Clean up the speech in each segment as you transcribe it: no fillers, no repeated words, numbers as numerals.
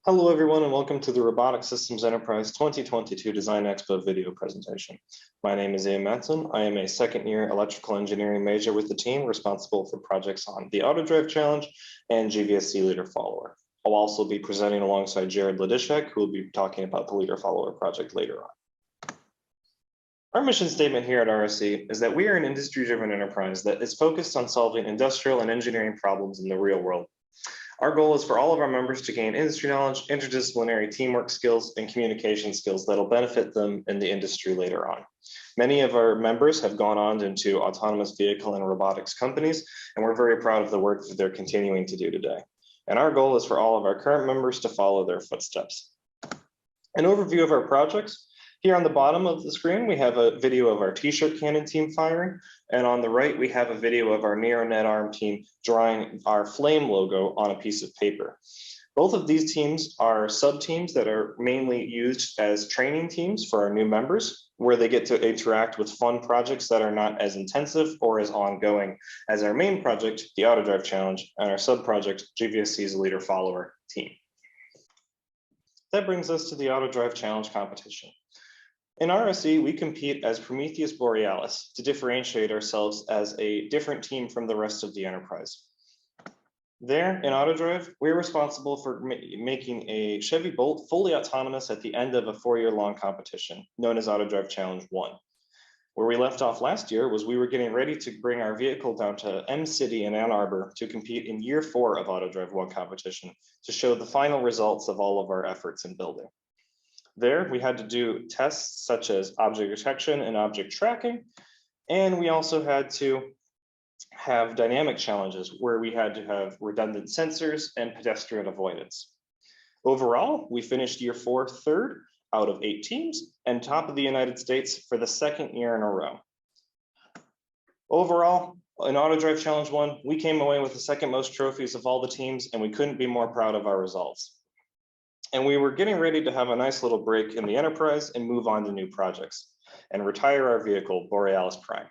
Hello, everyone, and welcome to the Robotic Systems Enterprise 2022 Design Expo video presentation. My name is Ian Matson. I am a second-year electrical engineering major with the team responsible for projects on the AutoDrive Challenge and GVSC Leader Follower. I'll also be presenting alongside J3016, who will be talking about the Leader Follower project later on. Our mission statement here at RSE is that we are an industry-driven enterprise that is focused on solving industrial and engineering problems in the real world. Our goal is for all of our members to gain industry knowledge, interdisciplinary teamwork skills, and communication skills that'll benefit them in the industry later on. Many of our members have gone on into autonomous vehicle and robotics companies, and we're very proud of the work that they're continuing to do today. And our goal is for all of our current members to follow their footsteps. An overview of our projects. Here on the bottom of the screen, we have a video of our t-shirt cannon team firing. And on the right, we have a video of our NeoNet arm team drawing our flame logo on a piece of paper. Both of these teams are sub-teams that are mainly used as training teams for our new members, where they get to interact with fun projects that are not as intensive or as ongoing as our main project, the AutoDrive Challenge, and our sub-project, GVSC's Leader Follower team. That brings us to the AutoDrive Challenge competition. In RSE, we compete as Prometheus Borealis to differentiate ourselves as a different team from the rest of the enterprise. There, in AutoDrive, we're responsible for making a Chevy Bolt fully autonomous at the end of a 4-year-long competition, known as AutoDrive Challenge I. Where we left off last year was we were getting ready to bring our vehicle down to M-City in Ann Arbor to compete in year 4 of AutoDrive I competition to show the final results of all of our efforts in building. There, we had to do tests such as object detection and object tracking, and we also had to have dynamic challenges where we had to have redundant sensors and pedestrian avoidance. Overall, we finished year 4 third out of 8 teams and top of the United States for the 2nd year in a row. Overall, in AutoDrive Challenge 1, we came away with the 2nd most trophies of all the teams, and we couldn't be more proud of our results. And we were getting ready to have a nice little break in the enterprise and move on to new projects and retire our vehicle, Borealis Prime.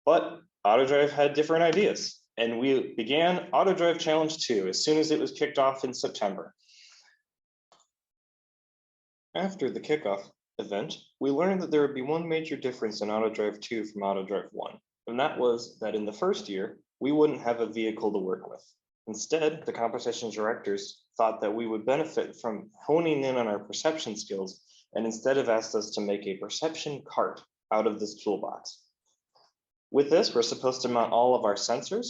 But AutoDrive had different ideas, and we began AutoDrive Challenge II as soon as it was kicked off in September. After the kickoff event, we learned that there would be one major difference in AutoDrive II from AutoDrive I, and that was that in the first year, we wouldn't have a vehicle to work with. Instead, the competition directors thought that we would benefit from honing in on our perception skills and instead have asked us to make a perception cart out of this toolbox. With this, we're supposed to mount all of our sensors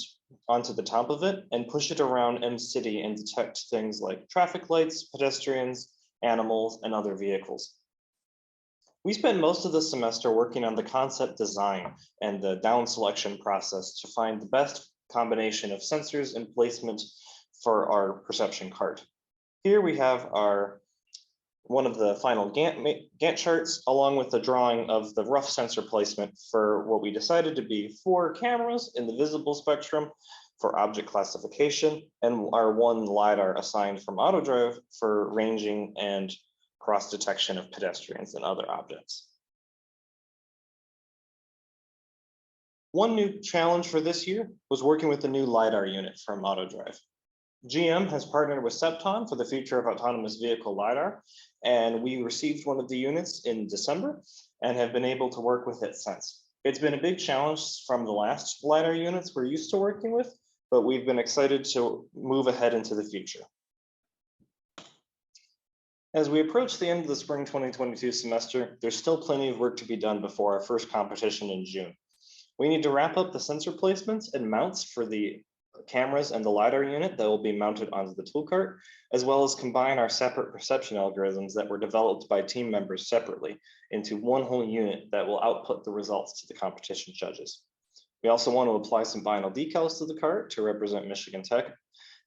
onto the top of it and push it around M-City and detect things like traffic lights, pedestrians, animals, and other vehicles. We spent most of the semester working on the concept design and the down selection process to find the best combination of sensors and placement for our perception cart. Here we have one of the final Gantt charts, along with the drawing of the rough sensor placement for what we decided to be 4 cameras in the visible spectrum for object classification, and our 1 LiDAR assigned from AutoDrive for ranging and cross detection of pedestrians and other objects. One new challenge for this year was working with the new LiDAR unit from AutoDrive. GM has partnered with Subteams for the future of autonomous vehicle LiDAR, and we received one of the units in December and have been able to work with it since. It's been a big challenge from the last LiDAR units we're used to working with, but we've been excited to move ahead into the future. As we approach the end of the spring 2022 semester, there's still plenty of work to be done before our first competition in June. We need to wrap up the sensor placements and mounts for the cameras and the LiDAR unit that will be mounted onto the tool cart, as well as combine our separate perception algorithms that were developed by team members separately into one whole unit that will output the results to the competition judges. We also want to apply some vinyl decals to the cart to represent Michigan Tech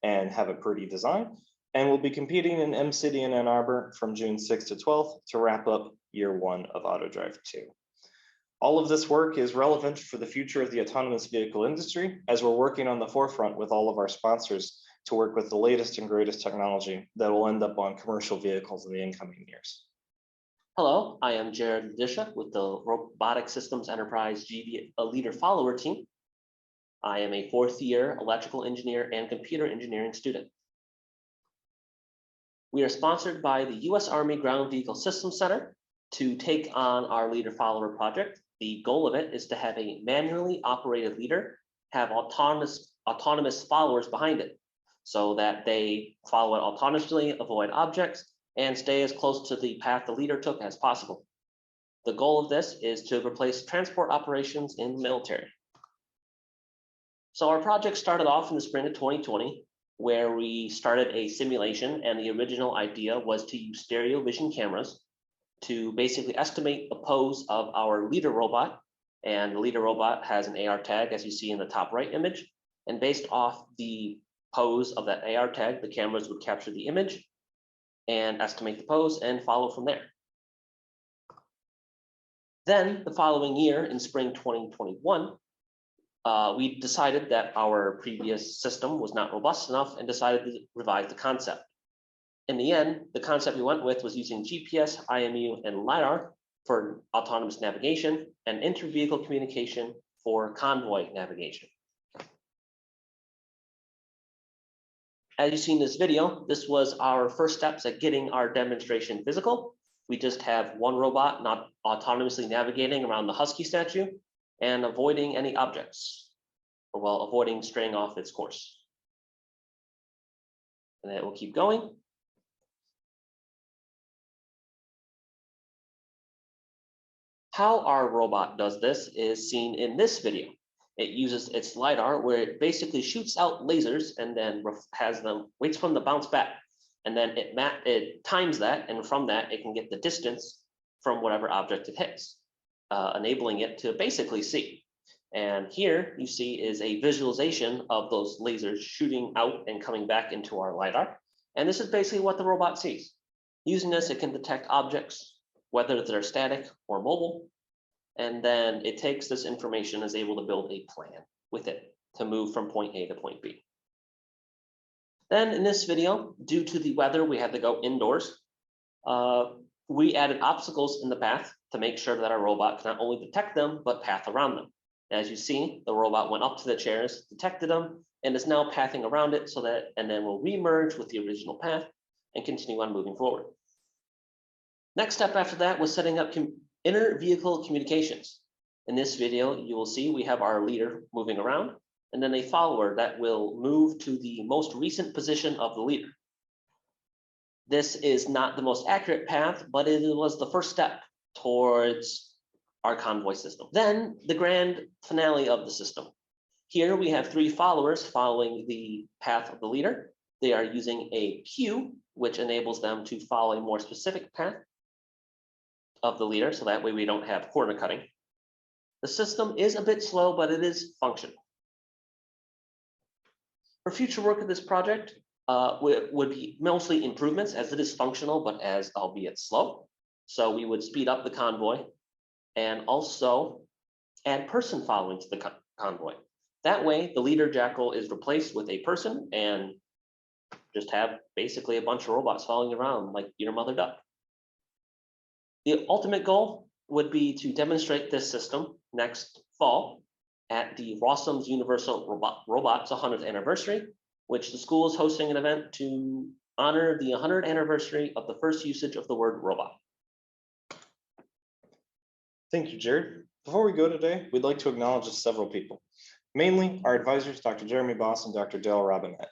and have a pretty design. And we'll be competing in M-City and Ann Arbor from June 6th to 12th to wrap up year 1 of AutoDrive II. All of this work is relevant for the future of the autonomous vehicle industry, as we're working on the forefront with all of our sponsors to work with the latest and greatest technology that will end up on commercial vehicles in the incoming years. Hello, I am J3016 with the Robotic Systems Enterprise Leader Follower team. I am a 4th year electrical engineer and computer engineering student. We are sponsored by the U.S. Army Ground Vehicle Systems Center to take on our leader-follower project. The goal of it is to have a manually operated leader have autonomous followers behind it so that they follow it autonomously, avoid objects, and stay as close to the path the leader took as possible. The goal of this is to replace transport operations in the military. So our project started off in the spring of 2020, where we started a simulation, and the original idea was to use stereo vision cameras to basically estimate the pose of our leader robot. And the leader robot has an AR tag, as you see in the top right image. And based off the pose of that AR tag, the cameras would capture the image and estimate the pose and follow from there. Then the following year, in spring 2021, we decided that our previous system was not robust enough and decided to revise the concept. In the end, the concept we went with was using GPS, IMU, and LiDAR for autonomous navigation and inter-vehicle communication for convoy navigation. As you see in this video, this was our first steps at getting our demonstration physical. We just have one robot not autonomously navigating around the Husky statue and avoiding any objects, or well, avoiding straying off its course. And it will keep going. How our robot does this is seen in this video. It uses its LiDAR, where it basically shoots out lasers and then waits for them to bounce back. And then it times that, and from that, it can get the distance from whatever object it hits, enabling it to basically see. And here you see is a visualization of those lasers shooting out and coming back into our LiDAR. And this is basically what the robot sees. Using this, it can detect objects, whether they're static or mobile. And then it takes this information and is able to build a plan with it to move from point A to point B. Then in this video, due to the weather, we had to go indoors. We added obstacles in the path to make sure that our robot can not only detect them, but path around them. As you see, the robot went up to the chairs, detected them, and is now pathing around it so that, and then will remerge with the original path and continue on moving forward. Next step after that was setting up inter-vehicle communications. In this video, you will see we have our leader moving around, and then a follower that will move to the most recent position of the leader. This is not the most accurate path, but it was the first step towards our convoy system. Then the grand finale of the system. Here we have 3 followers following the path of the leader. They are using a cue, which enables them to follow a more specific path of the leader, so that way we don't have corner cutting. The system is a bit slow, but it is functional. For future work of this project would be mostly improvements, as it is functional, but as albeit slow. So we would speed up the convoy and also add person following to the convoy. That way, the leader jackal is replaced with a person and just have basically a bunch of robots following around like your mother duck. The ultimate goal would be to demonstrate this system next fall at the Rossum's Universal Robots 100th anniversary, which the school is hosting an event to honor the 100th anniversary of the first usage of the word robot. Thank you, Jared. Before we go today, we'd like to acknowledge several people, mainly our advisors, Dr. Jeremy Boss and Dr. Dale Robinette.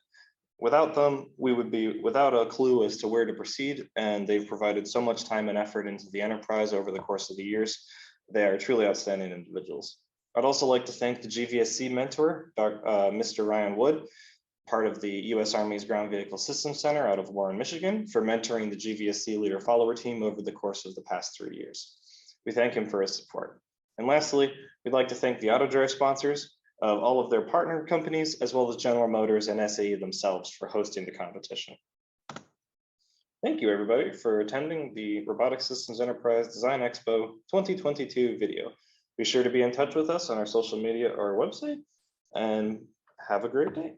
Without them, we would be without a clue as to where to proceed, and they've provided so much time and effort into the enterprise over the course of the years. They are truly outstanding individuals. I'd also like to thank the GVSC mentor, Mr. Ryan Wood, part of the U.S. Army's Ground Vehicle Systems Center out of Warren, Michigan, for mentoring the GVSC leader-follower team over the course of the past 3 years. We thank him for his support. And lastly, we'd like to thank the AutoDrive sponsors of all of their partner companies, as well as General Motors and SAE themselves for hosting the competition. Thank you, everybody, for attending the Robotic Systems Enterprise Design Expo 2022 video. Be sure to be in touch with us on our social media or website, and have a great day.